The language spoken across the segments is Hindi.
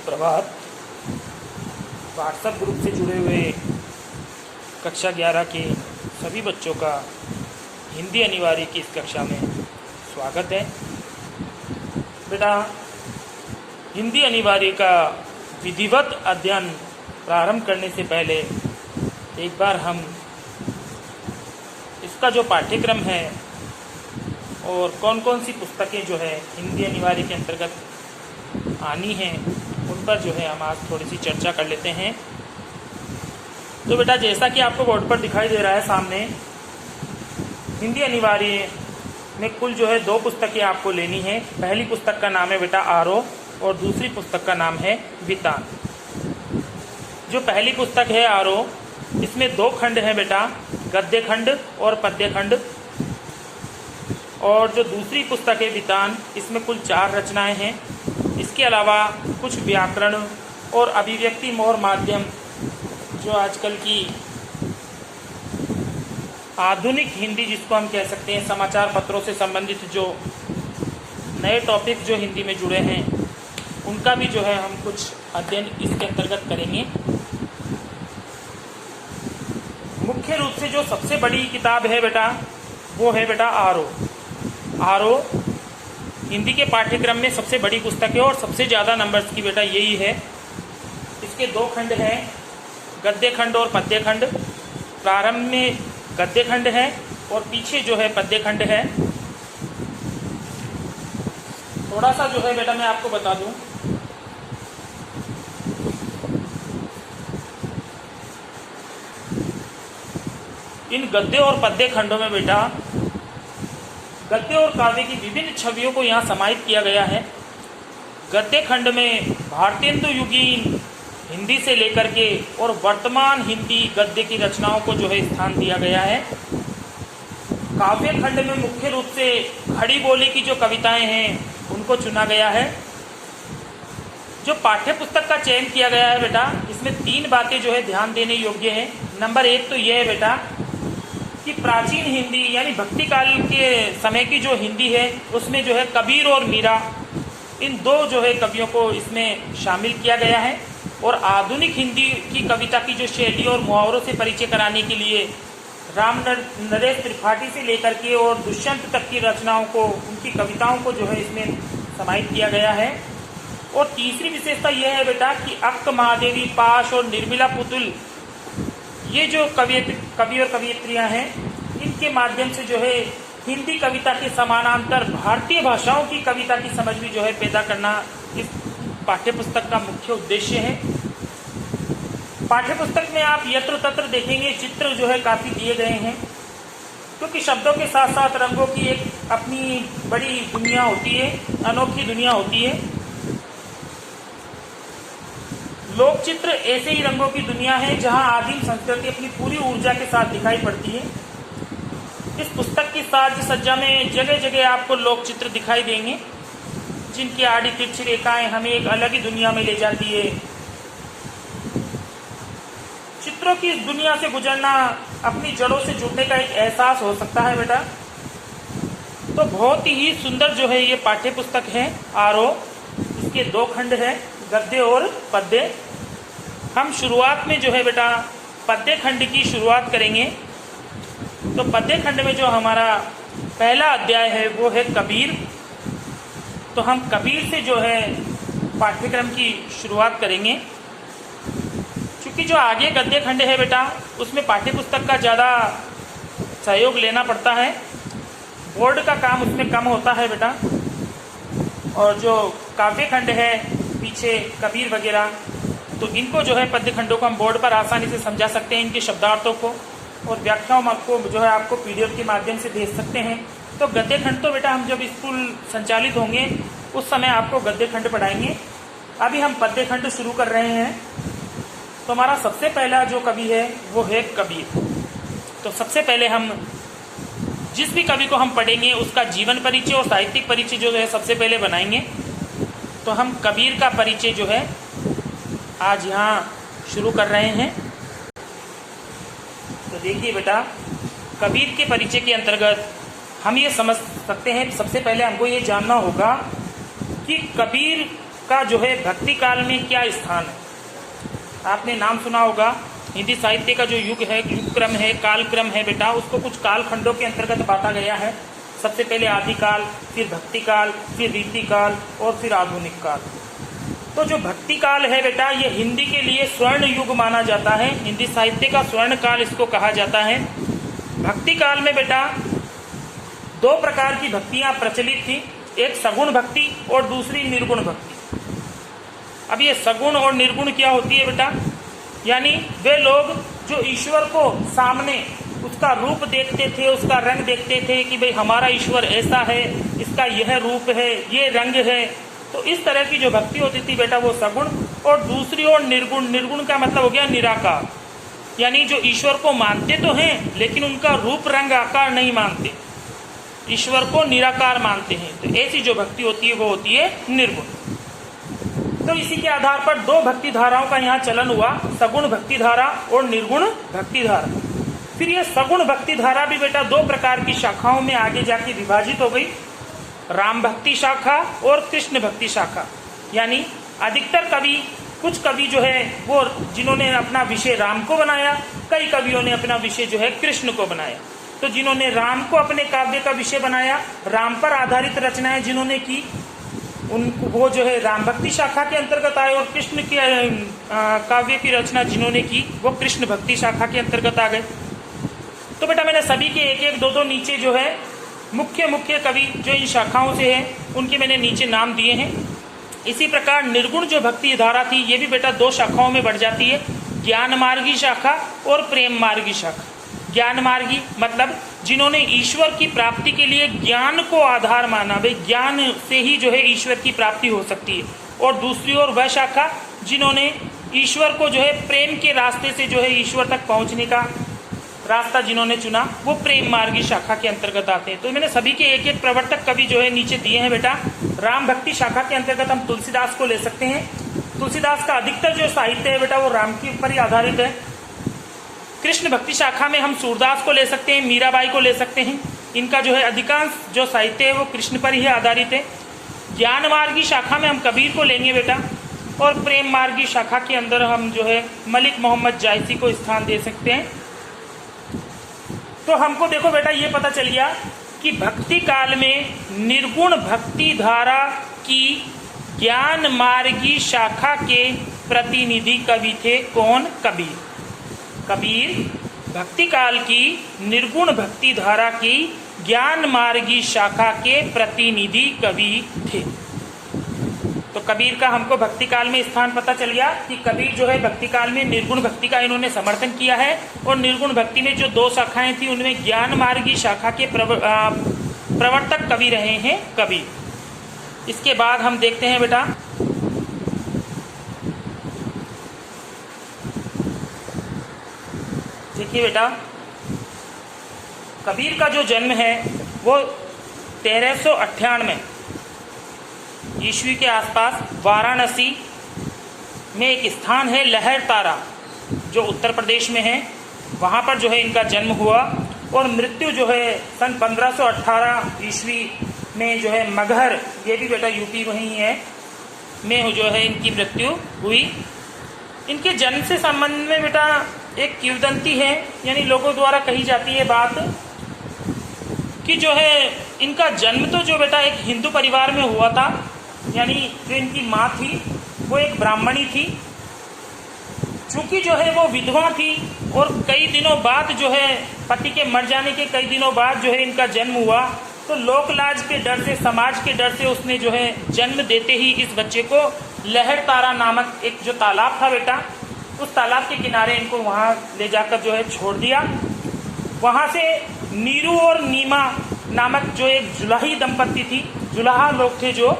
सुप्रभात। व्हाट्सएप ग्रुप से जुड़े हुए कक्षा 11 के सभी बच्चों का हिंदी अनिवार्य की इस कक्षा में स्वागत है। बेटा, हिंदी अनिवार्य का विधिवत अध्ययन प्रारंभ करने से पहले एक बार हम इसका जो पाठ्यक्रम है और कौन कौन सी पुस्तकें जो है हिंदी अनिवार्य के अंतर्गत आनी हैं उन पर जो है हम आज थोड़ी सी चर्चा कर लेते हैं। तो बेटा, जैसा कि आपको बोर्ड पर दिखाई दे रहा है सामने, हिंदी अनिवार्य में कुल जो है 2 पुस्तकें आपको लेनी है। पहली पुस्तक का नाम है बेटा आरोह और दूसरी पुस्तक का नाम है वितान। जो पहली पुस्तक है आरोह, इसमें 2 खंड हैं बेटा, गद्य खंड और पद्य खंड। और जो दूसरी पुस्तक है वितान, इसमें कुल 4 रचनाएं हैं। इसके अलावा कुछ व्याकरण और अभिव्यक्ति मोर माध्यम, जो आजकल की आधुनिक हिंदी जिसको हम कह सकते हैं, समाचार पत्रों से संबंधित जो नए टॉपिक जो हिंदी में जुड़े हैं उनका भी जो है हम कुछ अध्ययन इसके अंतर्गत करेंगे। मुख्य रूप से जो सबसे बड़ी किताब है बेटा, वो है बेटा आरोह। आरोह हिंदी के पाठ्यक्रम में सबसे बड़ी पुस्तक है और सबसे ज़्यादा नंबर्स की बेटा यही है। इसके 2 खंड हैं, गद्य खंड और पद्य खंड। प्रारंभ में गद्य खंड है और पीछे जो है पद्य खंड है। थोड़ा सा जो है बेटा मैं आपको बता दूं, इन गद्य और पद्य खंडों में बेटा गद्य और काव्य की विभिन्न छवियों को यहाँ समाहित किया गया है। गद्य खंड में भारतेंदु युगीन हिंदी से लेकर के और वर्तमान हिंदी गद्य की रचनाओं को जो है स्थान दिया गया है। काव्य खंड में मुख्य रूप से खड़ी बोली की जो कविताएं हैं उनको चुना गया है। जो पाठ्य पुस्तक का चयन किया गया है बेटा, इसमें 3 बातें जो है ध्यान देने योग्य है। नंबर 1 तो यह है बेटा कि प्राचीन हिंदी यानी भक्ति काल के समय की जो हिंदी है उसमें जो है कबीर और मीरा, इन 2 जो है कवियों को इसमें शामिल किया गया है। और आधुनिक हिंदी की कविता की जो शैली और मुहावरों से परिचय कराने के लिए राम नरेश त्रिपाठी से लेकर के और दुष्यंत तक की रचनाओं को, उनकी कविताओं को जो है इसमें समाहित किया गया है। और तीसरी विशेषता यह है बेटा कि अक्क महादेवी, पाश और निर्मला पुतुल, ये जो कवि और कवियत्रियां हैं, इनके माध्यम से जो है हिंदी कविता के समानांतर भारतीय भाषाओं की कविता की समझ भी जो है पैदा करना इस पाठ्यपुस्तक का मुख्य उद्देश्य है। पाठ्यपुस्तक में आप यत्र तत्र देखेंगे चित्र जो है काफी दिए गए हैं, क्योंकि शब्दों के साथ साथ रंगों की एक अपनी बड़ी दुनिया होती है, अनोखी दुनिया होती है। लोक चित्र ऐसे ही रंगों की दुनिया है जहां आदिम संस्कृति अपनी पूरी ऊर्जा के साथ दिखाई पड़ती है। इस पुस्तक की साज सज्जा में जगह जगह आपको लोक चित्र दिखाई देंगे, जिनकी आड़ी तिरछी रेखाएं हमें एक अलग ही दुनिया में ले जाती है। चित्रों की इस दुनिया से गुजरना अपनी जड़ों से जुड़ने का एक एहसास हो सकता है बेटा। तो बहुत ही सुंदर जो है ये पाठ्य पुस्तक है आरोह। इसके 2 खंड है, गद्य और पद्य। हम शुरुआत में जो है बेटा पद्य खंड की शुरुआत करेंगे। तो पद्य खंड में जो हमारा पहला अध्याय है वो है कबीर। तो हम कबीर से जो है पाठ्यक्रम की शुरुआत करेंगे। क्योंकि जो आगे गद्य खंड है बेटा, उसमें पाठ्यपुस्तक का ज़्यादा सहयोग लेना पड़ता है, बोर्ड का काम उसमें कम होता है बेटा। और जो काव्य खंड है पीछे कबीर वगैरह, तो इनको जो है पद्य खंडों को हम बोर्ड पर आसानी से समझा सकते हैं, इनके शब्दार्थों को और व्याख्याओं आपको जो है आपको PDF के माध्यम से भेज सकते हैं। तो गद्य खंड तो बेटा हम जब स्कूल संचालित होंगे उस समय आपको गद्य खंड पढ़ाएंगे। अभी हम पद्य खंड शुरू कर रहे हैं। तो हमारा सबसे पहला जो कवि है वो है कबीर। तो सबसे पहले हम जिस भी कवि को हम पढ़ेंगे उसका जीवन परिचय और साहित्यिक परिचय जो है सबसे पहले बनाएंगे। तो हम कबीर का परिचय जो है आज यहाँ शुरू कर रहे हैं। तो देखिए बेटा, कबीर के परिचय के अंतर्गत हम ये समझ सकते हैं, सबसे पहले हमको ये जानना होगा कि कबीर का जो है भक्ति काल में क्या स्थान है। आपने नाम सुना होगा, हिंदी साहित्य का जो युग है, युग क्रम है, काल क्रम है बेटा, उसको कुछ काल खंडों के अंतर्गत बांटा गया है। सबसे पहले आदिकाल, फिर भक्ति काल, फिर रीति काल और फिर आधुनिक काल। तो जो भक्ति काल है बेटा, ये हिंदी के लिए स्वर्ण युग माना जाता है, हिंदी साहित्य का स्वर्ण काल इसको कहा जाता है। भक्ति काल में बेटा दो प्रकार की भक्तियां प्रचलित थी, एक सगुण भक्ति और दूसरी निर्गुण भक्ति। अब ये सगुण और निर्गुण क्या होती है बेटा, यानी वे लोग जो ईश्वर को सामने उसका रूप देखते थे, उसका रंग देखते थे कि भाई हमारा ईश्वर ऐसा है, इसका यह रूप है, ये रंग है। तो इस तरह की जो भक्ति होती थी बेटा वो सगुण। और दूसरी ओर निर्गुण, निर्गुण का मतलब हो गया निराकार, यानी जो ईश्वर को मानते तो हैं लेकिन उनका रूप रंग आकार नहीं मानते, ईश्वर को निराकार मानते हैं। तो ऐसी जो भक्ति होती है वो होती है निर्गुण। तो इसी के आधार पर दो भक्ति धाराओं का यहाँ चलन हुआ, सगुण भक्ति धारा और निर्गुण भक्ति धारा। फिर ये सगुण भक्ति धारा भी बेटा दो प्रकार की शाखाओं में आगे जाके विभाजित हो गई, राम भक्ति शाखा और कृष्ण भक्ति शाखा। यानी अधिकतर कवि, कुछ कवि जो है वो जिन्होंने अपना विषय राम को बनाया, कई कवियों ने अपना विषय जो है कृष्ण को बनाया। तो जिन्होंने राम को अपने काव्य का विषय बनाया, राम पर आधारित रचनाएं जिन्होंने की, उनको वो जो है राम भक्ति शाखा के अंतर्गत आए, और कृष्ण के काव्य की रचना जिन्होंने की वो कृष्ण भक्ति शाखा के अंतर्गत आ गए। तो बेटा मैंने सभी के एक एक दो दो नीचे जो है मुख्य मुख्य कवि जो इन शाखाओं से हैं उनके मैंने नीचे नाम दिए हैं। इसी प्रकार निर्गुण जो भक्ति धारा थी ये भी बेटा दो शाखाओं में बढ़ जाती है, ज्ञान मार्गी शाखा और प्रेम मार्गी शाखा। ज्ञान मार्गी मतलब जिन्होंने ईश्वर की प्राप्ति के लिए ज्ञान को आधार माना, भाई ज्ञान से ही जो है ईश्वर की प्राप्ति हो सकती है। और दूसरी ओर वह शाखा जिन्होंने ईश्वर को जो है प्रेम के रास्ते से जो है ईश्वर तक पहुंचने का रास्ता जिन्होंने चुना, वो प्रेम मार्गी शाखा के अंतर्गत आते हैं। तो मैंने सभी के एक एक प्रवर्तक कवि जो है नीचे दिए हैं बेटा। राम भक्ति शाखा के अंतर्गत हम तुलसीदास को ले सकते हैं। तुलसीदास का अधिकतर जो साहित्य है बेटा वो राम के ऊपर ही आधारित है। कृष्ण भक्ति शाखा में हम सूरदास को ले सकते हैं, मीराबाई को ले सकते हैं। इनका जो है अधिकांश जो साहित्य है वो कृष्ण पर ही आधारित है। ज्ञान मार्गी शाखा में हम कबीर को लेंगे बेटा, और प्रेम मार्गी शाखा के अंदर हम जो है मलिक मोहम्मद जायसी को स्थान दे सकते हैं। तो हमको देखो बेटा ये पता चल गया कि भक्ति काल में निर्गुण भक्ति धारा की ज्ञान मार्गी शाखा के प्रतिनिधि कवि थे कौन? कबीर। कबीर भक्ति काल की निर्गुण भक्ति धारा की ज्ञान मार्गी शाखा के प्रतिनिधि कवि थे। तो कबीर का हमको भक्ति काल में स्थान पता चल गया कि कबीर जो है भक्ति काल में निर्गुण भक्ति का इन्होंने समर्थन किया है, और निर्गुण भक्ति में जो दो शाखाएं थी उनमें ज्ञान मार्गी शाखा के प्रवर्तक कवि रहे हैं कबीर। इसके बाद हम देखते हैं बेटा देखिए बेटा कबीर का जो जन्म है वो 1398 ईस्वी के आसपास वाराणसी में एक स्थान है लहर तारा जो उत्तर प्रदेश में है, वहाँ पर जो है इनका जन्म हुआ, और मृत्यु जो है सन 1518 ईस्वी में जो है मगहर, ये भी बेटा यूपी वहीं है, में जो है इनकी मृत्यु हुई। इनके जन्म से संबंध में बेटा एक किंवदंती है, यानी लोगों द्वारा कही जाती है बात कि जो है इनका जन्म तो जो बेटा एक हिंदू परिवार में हुआ था, यानी जो इनकी माँ थी वो एक ब्राह्मणी थी। चूंकि जो है वो विधवा थी और कई दिनों बाद जो है पति के मर जाने के कई दिनों बाद जो है इनका जन्म हुआ, तो लोकलाज के डर से, समाज के डर से उसने जो है जन्म देते ही इस बच्चे को लहर तारा नामक एक जो तालाब था बेटा, उस तालाब के किनारे इनको वहाँ ले जाकर जो है छोड़ दिया। वहाँ से नीरू और नीमा नामक जो एक जुलाही दंपत्ति थी, जुलाहा लोग थे जो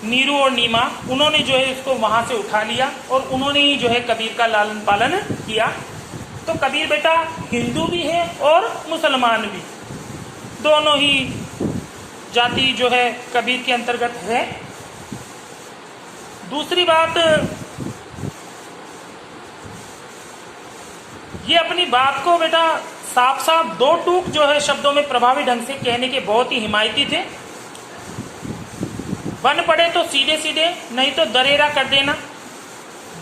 नीरू और नीमा, उन्होंने जो है इसको वहाँ से उठा लिया और उन्होंने ही जो है कबीर का लालन पालन किया। तो कबीर बेटा हिंदू भी है और मुसलमान भी, दोनों ही जाति जो है कबीर के अंतर्गत है। दूसरी बात, ये अपनी बात को बेटा साफ साफ दो टूक जो है शब्दों में प्रभावी ढंग से कहने के बहुत ही हिमायती थे। बन पड़े तो सीधे सीधे, नहीं तो दरेरा कर देना,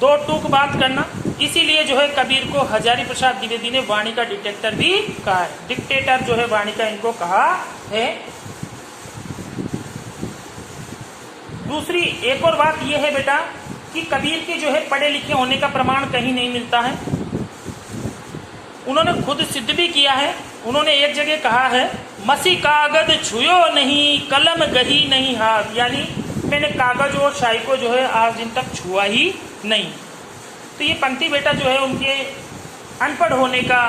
दो टूक बात करना। इसीलिए जो है कबीर को हजारी प्रसाद द्विवेदी ने वाणी का डिटेक्टर भी कहा है, डिक्टेटर जो है वाणी का इनको कहा है। दूसरी एक और बात यह है बेटा कि कबीर के जो है पढ़े लिखे होने का प्रमाण कहीं नहीं मिलता है। उन्होंने खुद सिद्ध भी किया है। उन्होंने एक जगह कहा है, मसी कागज छुयो नहीं, कलम गही नहीं हाथ, यानी मैंने कागज और शाही को जो है आज दिन तक छुआ ही नहीं। तो ये पंक्ति बेटा जो है उनके अनपढ़ होने का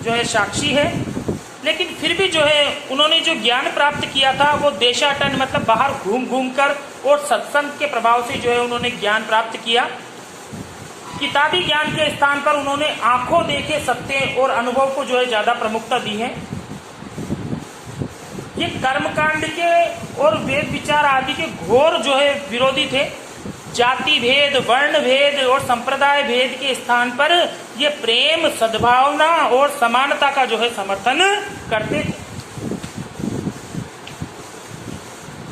जो है साक्षी है। लेकिन फिर भी जो है उन्होंने जो ज्ञान प्राप्त किया था वो देशाटन, मतलब बाहर घूम घूम कर और सत्संग के प्रभाव से जो है उन्होंने ज्ञान प्राप्त किया। किताबी ज्ञान के स्थान पर उन्होंने आंखों देखे सत्य और अनुभव को जो है ज्यादा प्रमुखता दी है। ये कर्मकांड के और वेद विचार आदि के घोर जो है विरोधी थे। जाति भेद, वर्ण भेद और संप्रदाय भेद के स्थान पर ये प्रेम, सद्भावना और समानता का जो है समर्थन करते थे।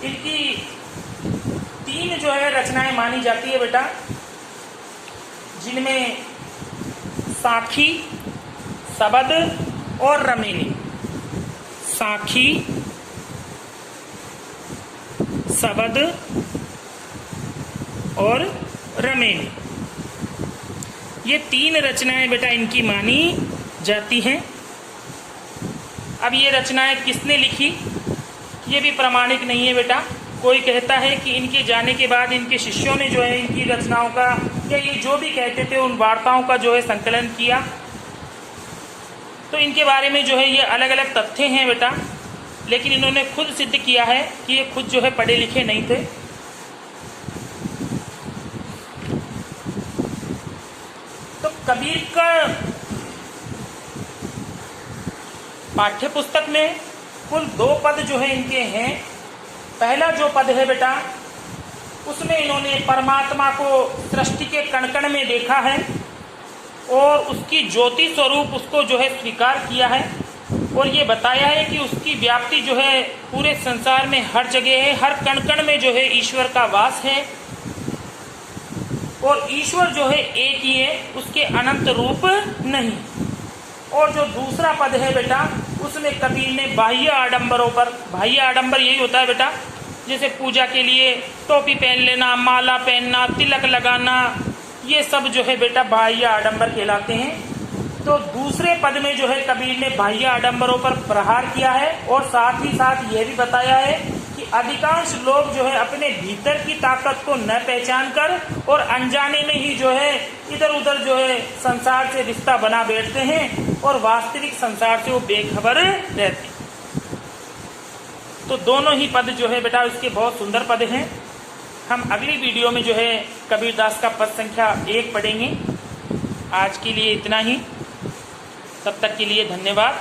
इनकी 3 जो है रचनाएं मानी जाती है बेटा, जिनमें साखी, सबद और रमेनी। साखी, सबद और रमेनी, ये 3 रचनाएं बेटा इनकी मानी जाती हैं। अब ये रचनाएं किसने लिखी ये भी प्रमाणिक नहीं है बेटा। कोई कहता है कि इनके जाने के बाद इनके शिष्यों ने जो है इनकी रचनाओं का या ये जो भी कहते थे उन वार्ताओं का जो है संकलन किया। तो इनके बारे में जो है ये अलग अलग तथ्य हैं बेटा, लेकिन इन्होंने खुद सिद्ध किया है कि ये खुद जो है पढ़े लिखे नहीं थे। तो कबीर का पाठ्य पुस्तक में कुल 2 पद जो है इनके हैं। पहला जो पद है बेटा उसमें इन्होंने परमात्मा को सृष्टि के कण कण में देखा है और उसकी ज्योति स्वरूप उसको जो है स्वीकार किया है और ये बताया है कि उसकी व्याप्ति जो है पूरे संसार में हर जगह है, हर कण कण में जो है ईश्वर का वास है और ईश्वर जो है एक ही है, उसके अनंत रूप नहीं। और जो दूसरा पद है बेटा उसमें कबीर ने बाह्य आडंबरों पर, बाह्य आडंबर यही होता है बेटा जैसे पूजा के लिए टोपी पहन लेना, माला पहनना, तिलक लगाना, ये सब जो है बेटा बाह्य आडंबर कहलाते हैं। तो दूसरे पद में जो है कबीर ने बाह्य आडंबरों पर प्रहार किया है और साथ ही साथ यह भी बताया है कि अधिकांश लोग जो है अपने भीतर की ताकत को न पहचान कर और अनजाने में ही जो है इधर उधर जो है संसार से रिश्ता बना बैठते हैं और वास्तविक संसार से वो बेखबर रहते हैं। तो दोनों ही पद जो है बेटा इसके बहुत सुंदर पद हैं। हम अगली वीडियो में जो है कबीरदास का पद संख्या 1 पढ़ेंगे। आज के लिए इतना ही, तब तक के लिए धन्यवाद।